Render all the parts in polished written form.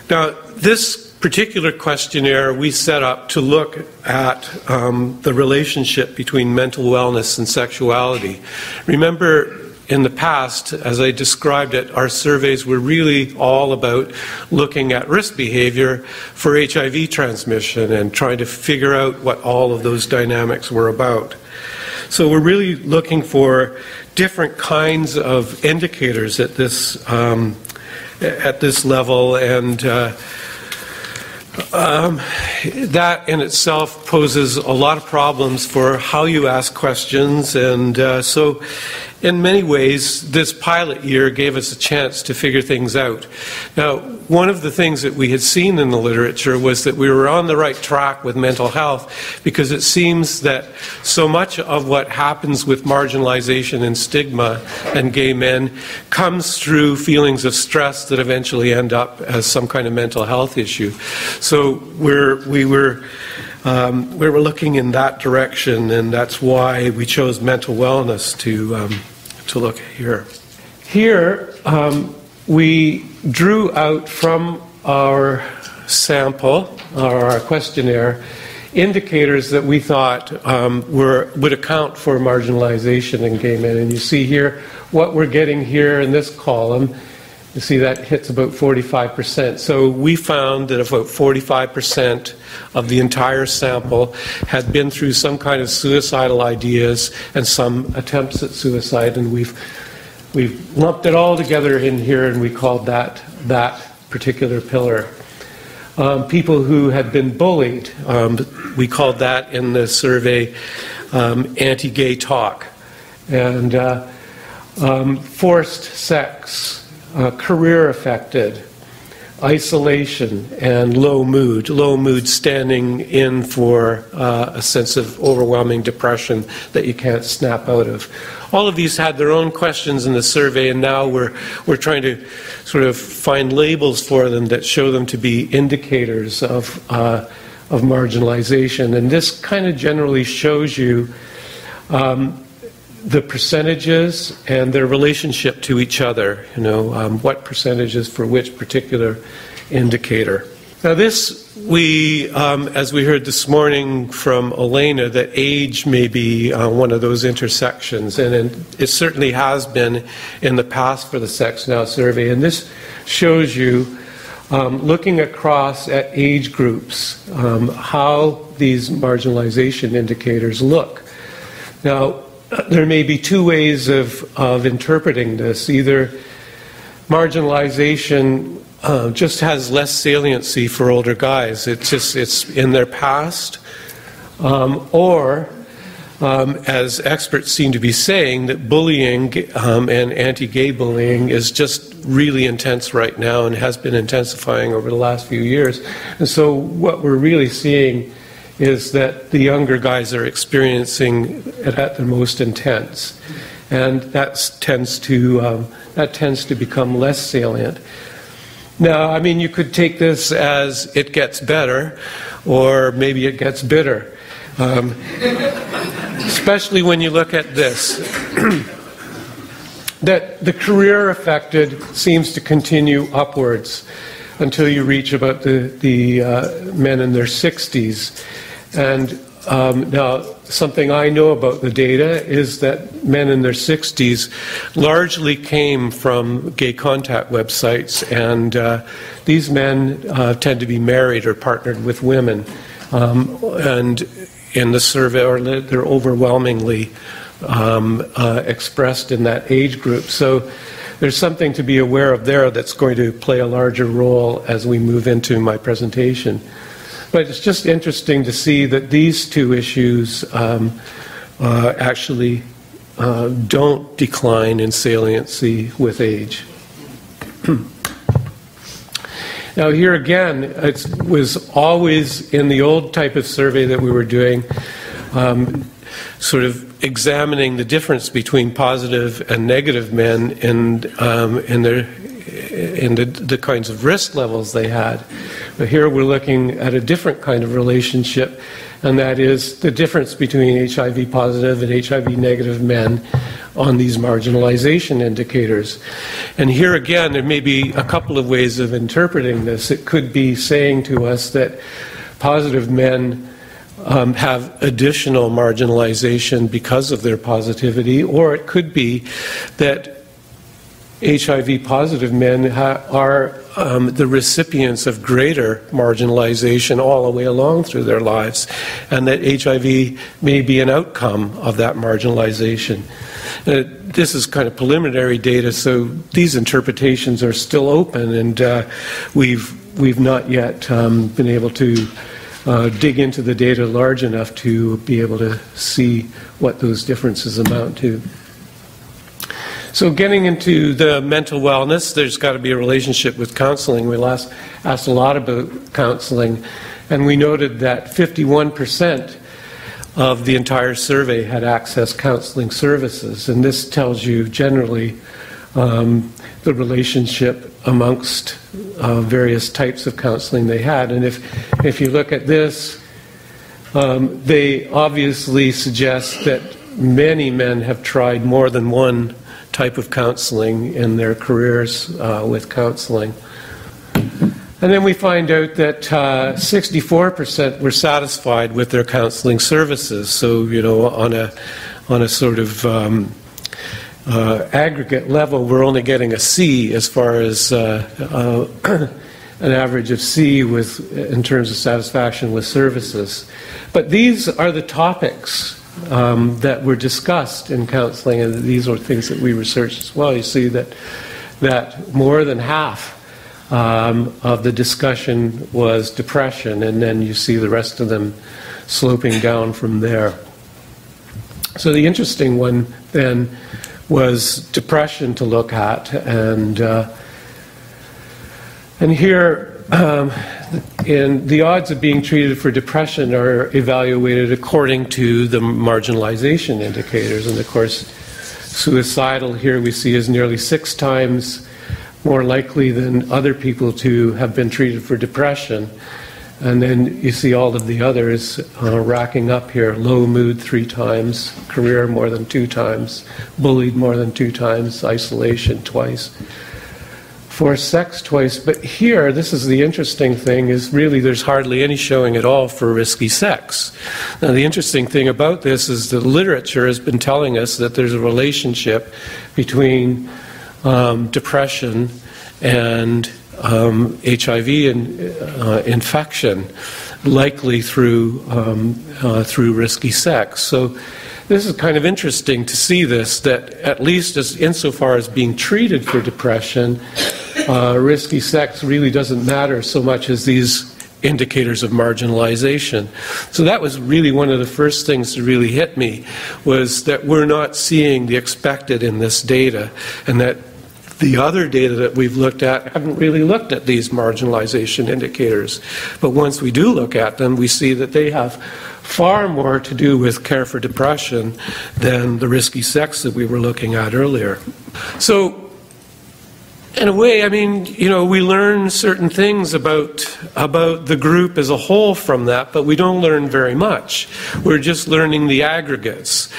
Now, this particular questionnaire we set up to look at the relationship between mental wellness and sexuality. Remember, in the past, as I described it, our surveys were really all about looking at risk behavior for HIV transmission and trying to figure out what all of those dynamics were about. So we're really looking for different kinds of indicators at this level, and that in itself poses a lot of problems for how you ask questions, and so in many ways this pilot year gave us a chance to figure things out. Now, one of the things that we had seen in the literature was that we were on the right track with mental health, because it seems that so much of what happens with marginalization and stigma and gay men comes through feelings of stress that eventually end up as some kind of mental health issue. So we were looking in that direction, and that's why we chose mental wellness to look here. Here, we drew out from our sample, or our questionnaire, indicators that we thought would account for marginalization in gay men. And you see here what we're getting here in this column. You see that hits about 45%. So we found that about 45% of the entire sample had been through some kind of suicidal ideas and some attempts at suicide, and we've lumped it all together in here, and we called that particular pillar. People who had been bullied, we called that in the survey anti-gay talk, and forced sex, career affected, isolation, and low mood standing in for a sense of overwhelming depression that you can't snap out of. All of these had their own questions in the survey, and now we're trying to sort of find labels for them that show them to be indicators of marginalization. And this kind of generally shows you the percentages and their relationship to each other, what percentages for which particular indicator. Now this, as we heard this morning from Elena, that age may be one of those intersections, and it certainly has been in the past for the Sex Now survey. And this shows you, looking across at age groups, how these marginalization indicators look. Now, there may be two ways of interpreting this. Either marginalization just has less saliency for older guys. It's in their past, or as experts seem to be saying, that bullying and anti-gay bullying is just really intense right now and has been intensifying over the last few years. And so what we're really seeing is that the younger guys are experiencing it at the most intense, and that tends to become less salient. Now, I mean, you could take this as it gets better, or maybe it gets bitter, especially when you look at this. That the career affected seems to continue upwards until you reach about the men in their 60s. And now, something I know about the data is that men in their 60s largely came from gay contact websites, and these men tend to be married or partnered with women. And in the survey, or they're overwhelmingly expressed in that age group. So there's something to be aware of there that's going to play a larger role as we move into my presentation. But it's just interesting to see that these two issues actually don't decline in saliency with age. Now here again, it was always in the old type of survey that we were doing, sort of examining the difference between positive and negative men and the kinds of risk levels they had. But here we're looking at a different kind of relationship, and that is the difference between HIV positive and HIV negative men on these marginalization indicators. And here again, there may be a couple of ways of interpreting this. It could be saying to us that positive men have additional marginalization because of their positivity, or it could be that HIV positive men are the recipients of greater marginalization all the way along through their lives, and that HIV may be an outcome of that marginalization. This is kind of preliminary data, so these interpretations are still open, and we've not yet been able to dig into the data large enough to be able to see what those differences amount to. So getting into the mental wellness, there's got to be a relationship with counseling. We asked a lot about counseling, and we noted that 51% of the entire survey had accessed counseling services, and this tells you generally the relationship amongst various types of counseling they had. And if you look at this, they obviously suggest that many men have tried more than one type of counseling in their careers with counseling. And then we find out that 64% were satisfied with their counseling services. So, you know, on a sort of aggregate level, we're only getting a C as far as an average of C in terms of satisfaction with services. But these are the topics that were discussed in counseling, and these are things that we researched as well. You see that more than half of the discussion was depression, and then you see the rest of them sloping down from there. So the interesting one then was depression to look at, and here and the odds of being treated for depression are evaluated according to the marginalization indicators. And of course, suicidal here we see is nearly 6 times more likely than other people to have been treated for depression. And then you see all of the others racking up here. Low mood 3 times, career more than 2 times, bullied more than 2 times, isolation twice. For sex twice, but here, this is the interesting thing, is really there's hardly any showing at all for risky sex. Now the interesting thing about this is the literature has been telling us that there's a relationship between depression and HIV infection, likely through risky sex. So this is kind of interesting to see this, that at least insofar as being treated for depression, risky sex really doesn't matter so much as these indicators of marginalization. So that was really one of the first things to really hit me, was that we're not seeing the expected in this data, and that the other data that we've looked at haven't really looked at these marginalization indicators. But once we do look at them, we see that they have far more to do with care for depression than the risky sex that we were looking at earlier. So, in a way, I mean, you know, we learn certain things about the group as a whole from that, but we don't learn very much. We're just learning the aggregates.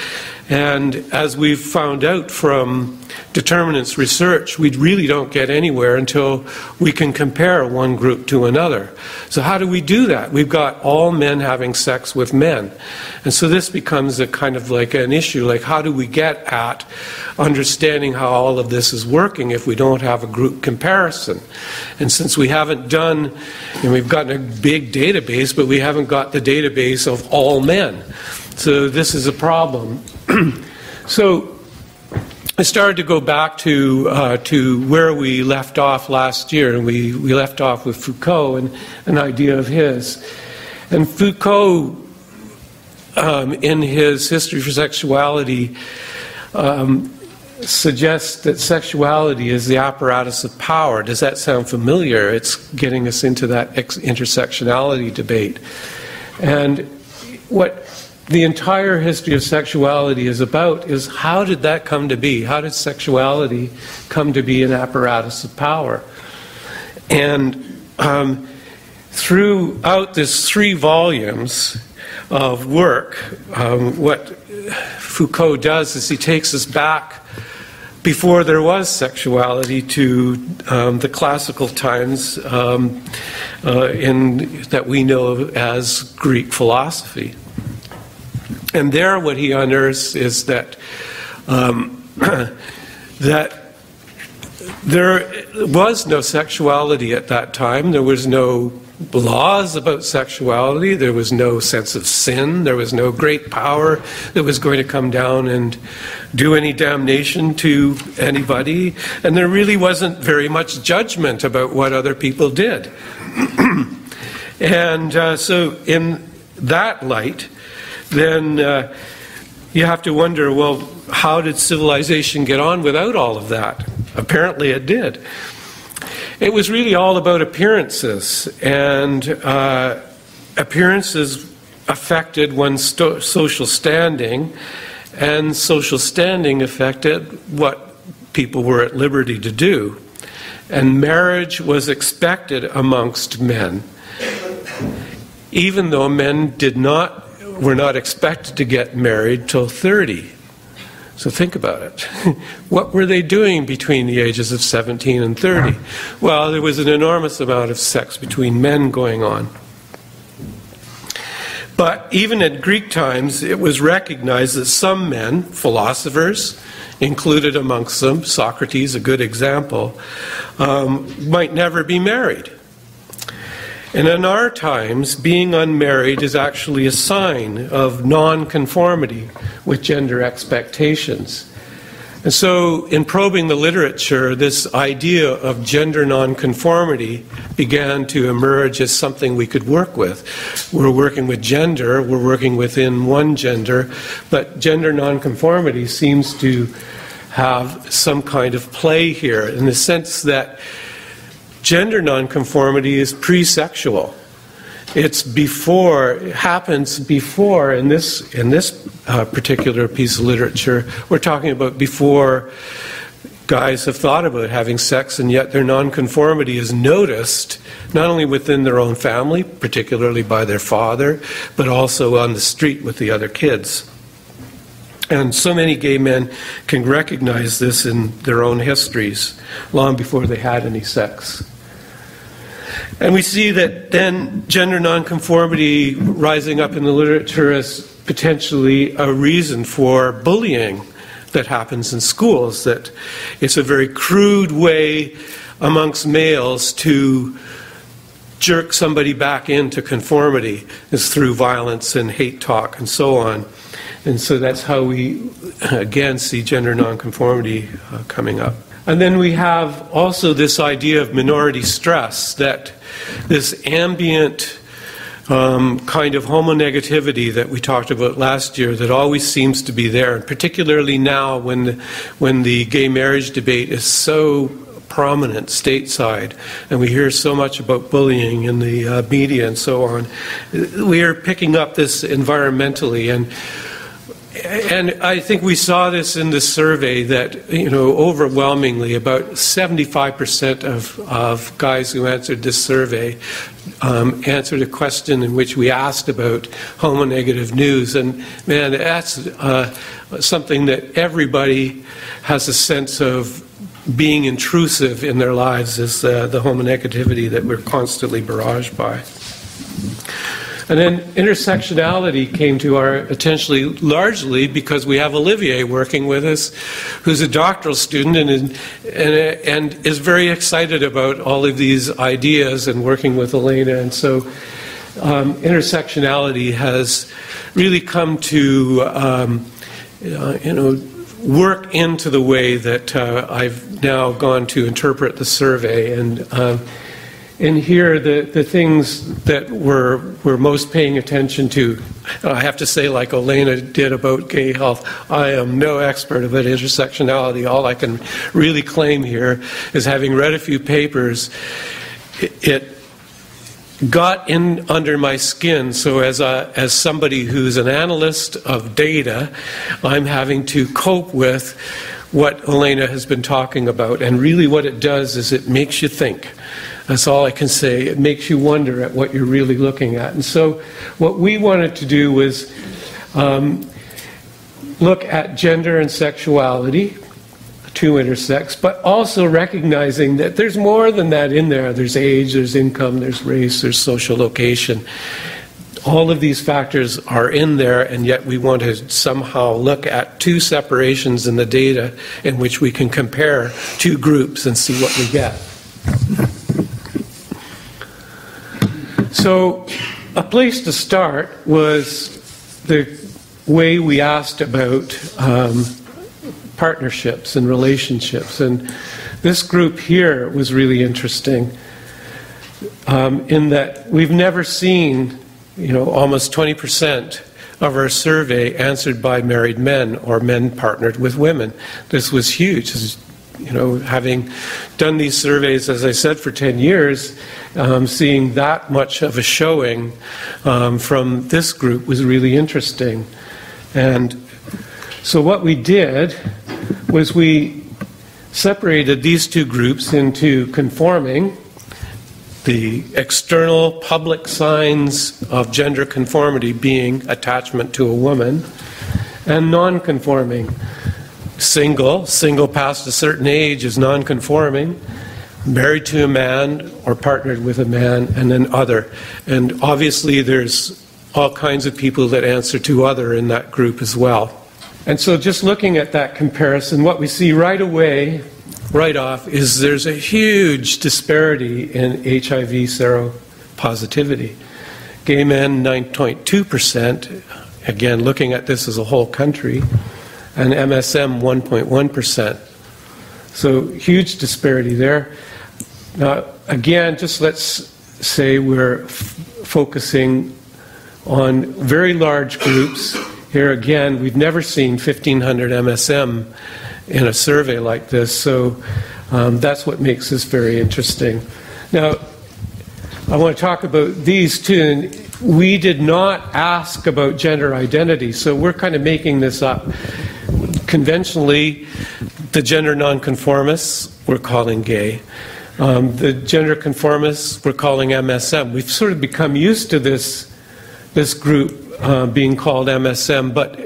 And as we've found out from Determinants research, we really don't get anywhere until we can compare one group to another. So how do we do that? We've got all men having sex with men. And so this becomes a kind of like an issue, like how do we get at understanding how all of this is working if we don't have a group comparison? And since we haven't done, and we've gotten a big database, but we haven't got the database of all men. So this is a problem. So I started to go back to where we left off last year, and we left off with Foucault and an idea of his. And Foucault, in his History for Sexuality, suggests that sexuality is the apparatus of power. Does that sound familiar? It's getting us into that intersectionality debate. And what the entire history of sexuality is about is how did that come to be? How did sexuality come to be an apparatus of power? And throughout this 3 volumes of work, what Foucault does is he takes us back before there was sexuality to the classical times that we know as Greek philosophy. And there what he unearths is that that there was no sexuality at that time. There was no laws about sexuality. There was no sense of sin. There was no great power that was going to come down and do any damnation to anybody. And there really wasn't very much judgment about what other people did. And so in that light, then you have to wonder, well, how did civilization get on without all of that? Apparently it did. It was really all about appearances, and appearances affected one's social standing, and social standing affected what people were at liberty to do. And marriage was expected amongst men, even though men were not expected to get married till 30. So think about it. What were they doing between the ages of 17 and 30? Well, there was an enormous amount of sex between men going on. But even at Greek times, it was recognized that some men, philosophers, included amongst them, Socrates, a good example, might never be married. And in our times, being unmarried is actually a sign of non-conformity with gender expectations. And so in probing the literature, this idea of gender non-conformity began to emerge as something we could work with. We're working with gender, we're working within one gender, but gender non-conformity seems to have some kind of play here in the sense that gender nonconformity is pre-sexual. It happens before, in this particular piece of literature, we're talking about before guys have thought about having sex, and yet their nonconformity is noticed, not only within their own family, particularly by their father, but also on the street with the other kids. And so many gay men can recognize this in their own histories, long before they had any sex. And we see that then gender nonconformity rising up in the literature as potentially a reason for bullying that happens in schools, that it's a very crude way amongst males to jerk somebody back into conformity, is through violence and hate talk and so on. And so that's how we, again, see gender nonconformity coming up. And then we have also this idea of minority stress, that this ambient kind of homonegativity that we talked about last year that always seems to be there, and particularly now when the gay marriage debate is so prominent stateside, and we hear so much about bullying in the media and so on. We are picking up this environmentally, and I think we saw this in the survey that, overwhelmingly about 75% of guys who answered this survey answered a question in which we asked about homonegative news. And man, that's something that everybody has a sense of being intrusive in their lives, is the homonegativity that we're constantly barraged by. And then intersectionality came to our attention largely because we have Olivier working with us, who's a doctoral student and is very excited about all of these ideas and working with Elena. And so intersectionality has really come to work into the way that I've now gone to interpret the survey. And here, the things that we're most paying attention to, I have to say, like Elena did about gay health, I am no expert about intersectionality. All I can really claim here is, having read a few papers, it got in under my skin. So as somebody who's an analyst of data, I'm having to cope with what Elena has been talking about. And really what it does is it makes you think. That's all I can say. It makes you wonder at what you're really looking at. And so what we wanted to do was look at gender and sexuality, to intersex, but also recognizing that there's more than that in there. There's age, there's income, there's race, there's social location. All of these factors are in there, and yet we want to somehow look at two separations in the data in which we can compare two groups and see what we get. So a place to start was the way we asked about partnerships and relationships. And this group here was really interesting in that we've never seen, almost 20% of our survey answered by married men or men partnered with women. This was huge. Having done these surveys, as I said, for 10 years, seeing that much of a showing from this group was really interesting. And so what we did was we separated these two groups into conforming, the external public signs of gender conformity being attachment to a woman, and non-conforming. Single past a certain age is non-conforming, married to a man or partnered with a man, and then other. And obviously there's all kinds of people that answer to other in that group as well. And so just looking at that comparison, what we see right away, right off, is there's a huge disparity in HIV seropositivity. Gay men, 9.2%, again, looking at this as a whole country, and MSM, 1.1%. So huge disparity there. Now, again, just let's say we're focusing on very large groups. Here again, we've never seen 1,500 MSM in a survey like this, so that's what makes this very interesting. Now, I want to talk about these two. And we did not ask about gender identity, so we're kind of making this up. Conventionally, the gender nonconformists we're calling gay. The gender conformists we're calling MSM. We've sort of become used to this group being called MSM, but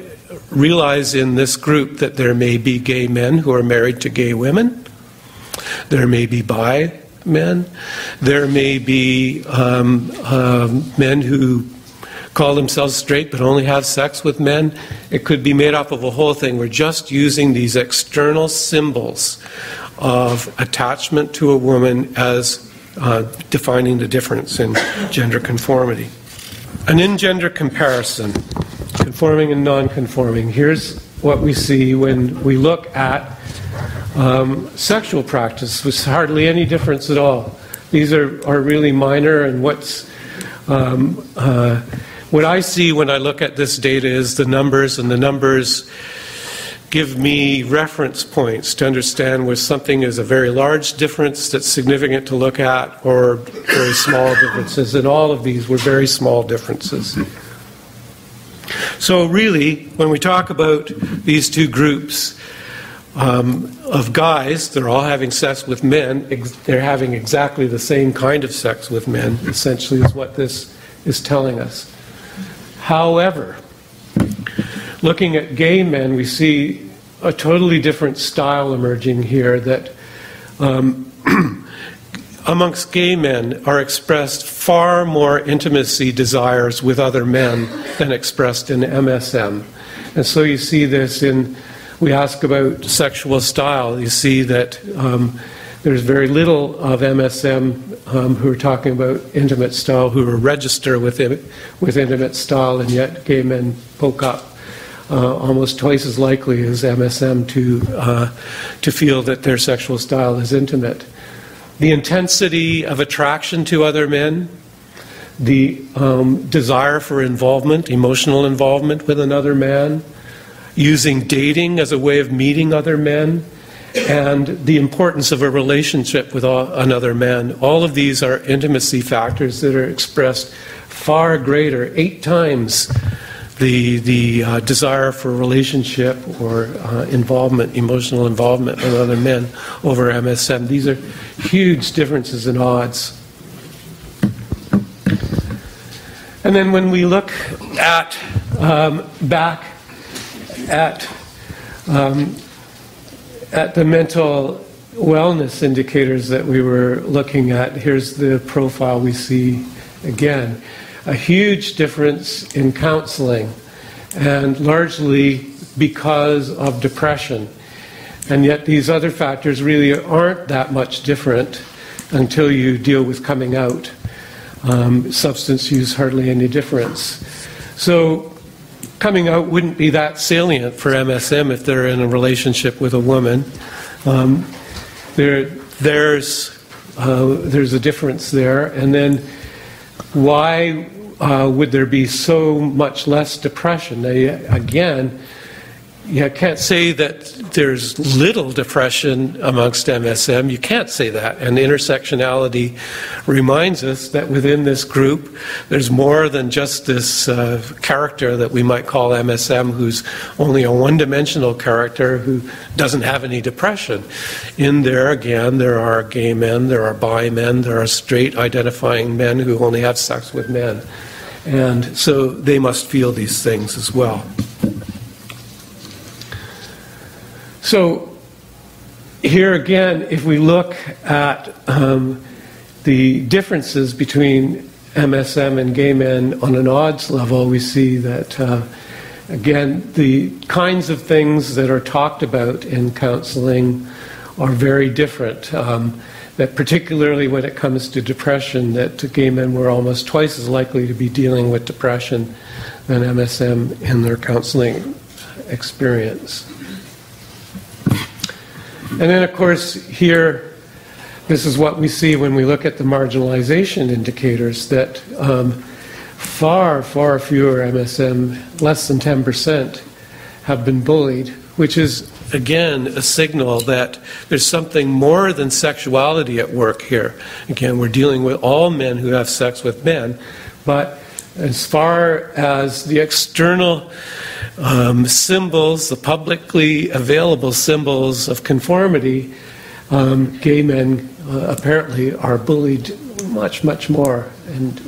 realize in this group that there may be gay men who are married to gay women. There may be bi men. There may be men who call themselves straight but only have sex with men. It could be made up of a whole thing. We're just using these external symbols of attachment to a woman as defining the difference in gender conformity. An in-gender comparison, conforming and non-conforming. Here's what we see when we look at sexual practice, with hardly any difference at all. These are really minor, and what I see when I look at this data is the numbers, and the numbers give me reference points to understand where something is a very large difference that's significant to look at, or very small differences, and all of these were very small differences. So really, when we talk about these two groups of guys, they're all having sex with men, they're having exactly the same kind of sex with men, essentially is what this is telling us. However, looking at gay men, we see a totally different style emerging here, that amongst gay men are expressed far more intimacy desires with other men than expressed in MSM. And so you see this we ask about sexual style, you see that there's very little of MSM who are talking about intimate style, who are registered with intimate style, and yet gay men poke up almost twice as likely as MSM to feel that their sexual style is intimate. The intensity of attraction to other men, the desire for involvement, emotional involvement with another man, using dating as a way of meeting other men, and the importance of a relationship with another man. All of these are intimacy factors that are expressed far greater, 8 times the desire for a relationship or involvement, emotional involvement with other men over MSM. These are huge differences in odds. And then when we look at back at at the mental wellness indicators that we were looking at, here's the profile we see again. A huge difference in counseling, and largely because of depression. And yet these other factors really aren't that much different until you deal with coming out. Substance use, hardly any difference. So coming out wouldn't be that salient for MSM if they're in a relationship with a woman. There's a difference there. And then why would there be so much less depression? Again, you can't say that there's little depression amongst MSM. You can't say that. And intersectionality reminds us that within this group, there's more than just this character that we might call MSM, who's only a one-dimensional character who doesn't have any depression. In there, again, there are gay men, there are bi men, there are straight identifying men who only have sex with men. And so they must feel these things as well. So here again, if we look at the differences between MSM and gay men on an odds level, we see that, again, the kinds of things that are talked about in counseling are very different. That particularly when it comes to depression, that gay men were almost twice as likely to be dealing with depression than MSM in their counseling experience. And then, of course, here, this is what we see when we look at the marginalization indicators, that far, far fewer MSM, less than 10%, have been bullied, which is, again, a signal that there's something more than sexuality at work here. Again, we're dealing with all men who have sex with men, but as far as the external symbols, the publicly available symbols of conformity, gay men apparently are bullied much, much more, and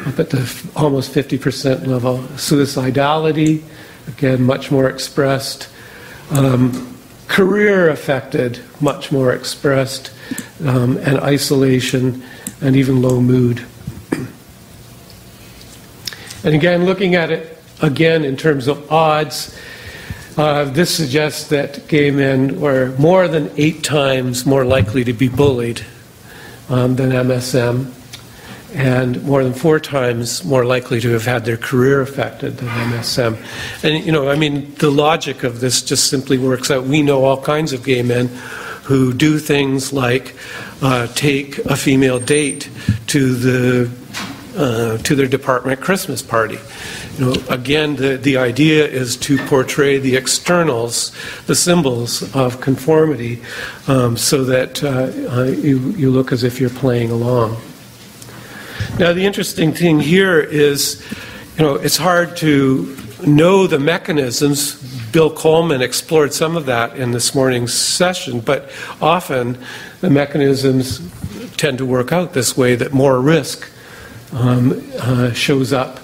up at the almost 50% level. Suicidality, again, much more expressed. Career affected, much more expressed, and isolation, and even low mood. And again, looking at it again in terms of odds, this suggests that gay men were more than 8 times more likely to be bullied than MSM, and more than 4 times more likely to have had their career affected than MSM. And, you know, I mean, the logic of this just simply works out. We know all kinds of gay men who do things like take a female date to their department Christmas party. You know, again, the idea is to portray the externals, the symbols of conformity, so that you look as if you're playing along. Now, the interesting thing here is, you know, it's hard to know the mechanisms. Bill Coleman explored some of that in this morning's session, but often the mechanisms tend to work out this way, that more risk shows up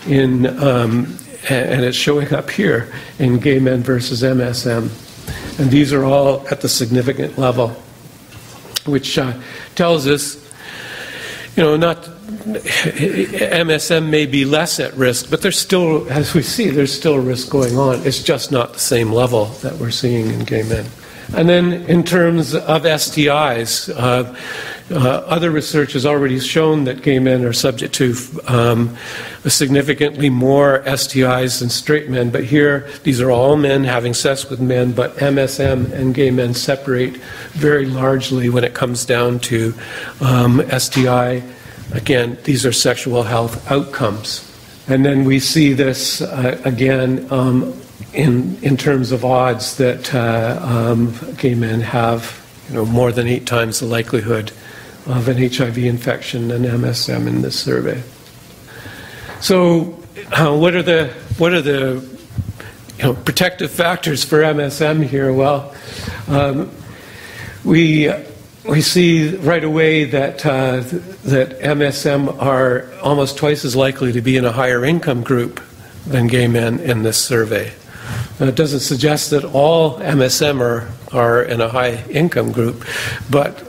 in, and it's showing up here in gay men versus MSM. And these are all at the significant level, which tells us, you know, not MSM may be less at risk, but there's still, as we see, there's still risk going on. It's just not the same level that we're seeing in gay men. And then in terms of STIs, other research has already shown that gay men are subject to significantly more STIs than straight men. But here, these are all men having sex with men, but MSM and gay men separate very largely when it comes down to STI. Again, these are sexual health outcomes. And then we see this again in terms of odds that gay men have, you know, more than 8 times the likelihood of an HIV infection than MSM in this survey. So, what are the you know, protective factors for MSM here? Well, we see right away that that MSM are almost twice as likely to be in a higher income group than gay men in this survey. It doesn't suggest that all MSM are in a high income group, but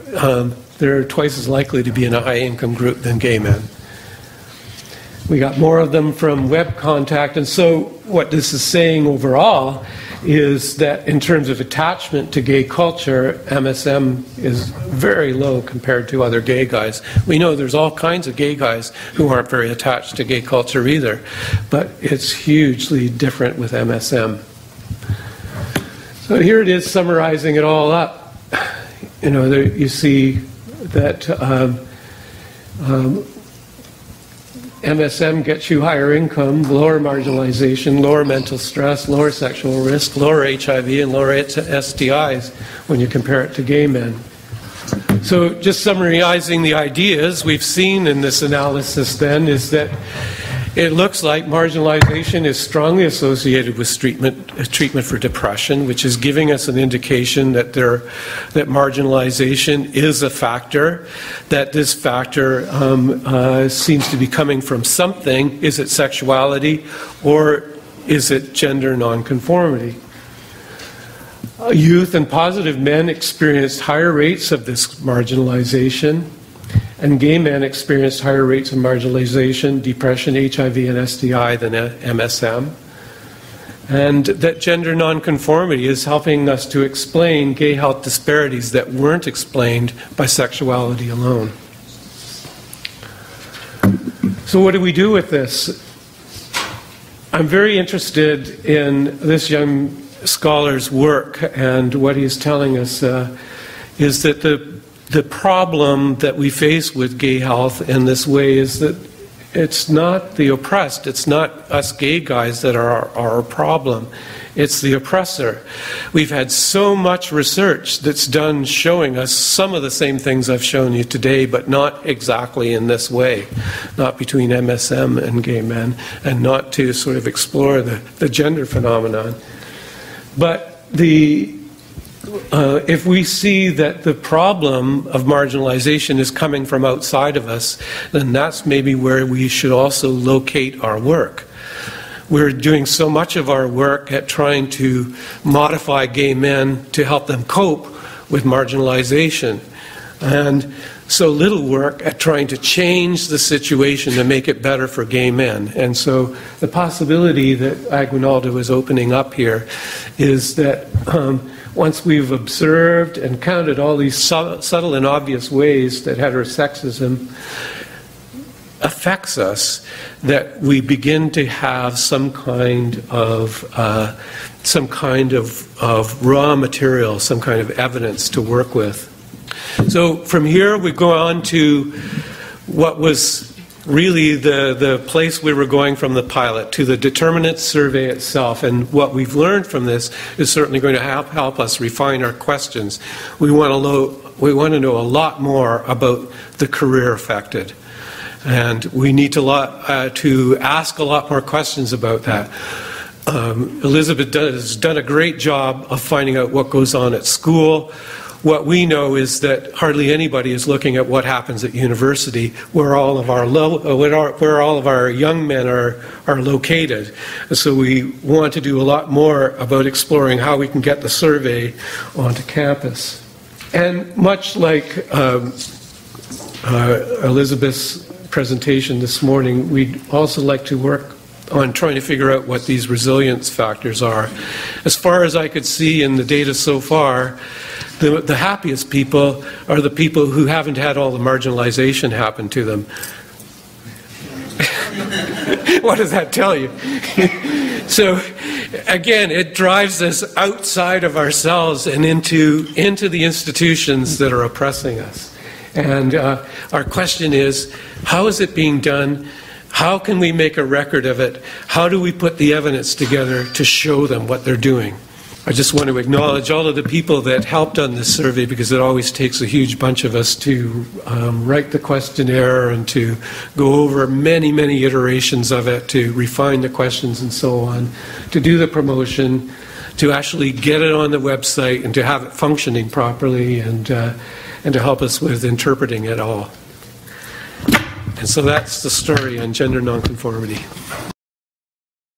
they're twice as likely to be in a high income group than gay men. We got more of them from web contact, and so what this is saying overall is that in terms of attachment to gay culture, MSM is very low compared to other gay guys. We know there's all kinds of gay guys who aren't very attached to gay culture either, but it's hugely different with MSM. So here it is summarizing it all up. You know, there you see that MSM gets you higher income, lower marginalization, lower mental stress, lower sexual risk, lower HIV, and lower STIs when you compare it to gay men. So just summarizing the ideas we've seen in this analysis then is that it looks like marginalization is strongly associated with treatment for depression, which is giving us an indication that marginalization is a factor, that this factor seems to be coming from something. Is it sexuality or is it gender nonconformity? Youth and positive men experienced higher rates of this marginalization, and gay men experienced higher rates of marginalization, depression, HIV, and STI than MSM. And that gender nonconformity is helping us to explain gay health disparities that weren't explained by sexuality alone. So what do we do with this? I'm very interested in this young scholar's work, and what he's telling us is that the problem that we face with gay health in this way is that it's not the oppressed, it's not us gay guys that are our problem, it's the oppressor. We've had so much research that's done showing us some of the same things I've shown you today, but not exactly in this way, not between MSM and gay men, and not to sort of explore the gender phenomenon. But if we see that the problem of marginalization is coming from outside of us, then that's maybe where we should also locate our work. We're doing so much of our work at trying to modify gay men to help them cope with marginalization, and so little work at trying to change the situation to make it better for gay men. And so the possibility that Aguinaldo is opening up here is that once we've observed and counted all these subtle and obvious ways that heterosexism affects us, that we begin to have some kind of raw material, some kind of evidence to work with. So from here we go on to what was really the place we were going from the pilot, to the Determinants survey itself. And what we've learned from this is certainly going to help us refine our questions. We want to know a lot more about the career affected. And we need to ask a lot more questions about that. Elizabeth has done a great job of finding out what goes on at school. What we know is that hardly anybody is looking at what happens at university, where all of our young men are located. So we want to do a lot more about exploring how we can get the survey onto campus. And much like Elizabeth's presentation this morning, we'd also like to work on trying to figure out what these resilience factors are. As far as I could see in the data so far, the happiest people are the people who haven't had all the marginalization happen to them. What does that tell you? So again, it drives us outside of ourselves and into the institutions that are oppressing us. And our question is, how is it being done? How can we make a record of it? How do we put the evidence together to show them what they're doing? I just want to acknowledge all of the people that helped on this survey, because it always takes a huge bunch of us to write the questionnaire and to go over many, many iterations of it, to refine the questions and so on, to do the promotion, to actually get it on the website and to have it functioning properly, and to help us with interpreting it all. And so that's the story on gender nonconformity.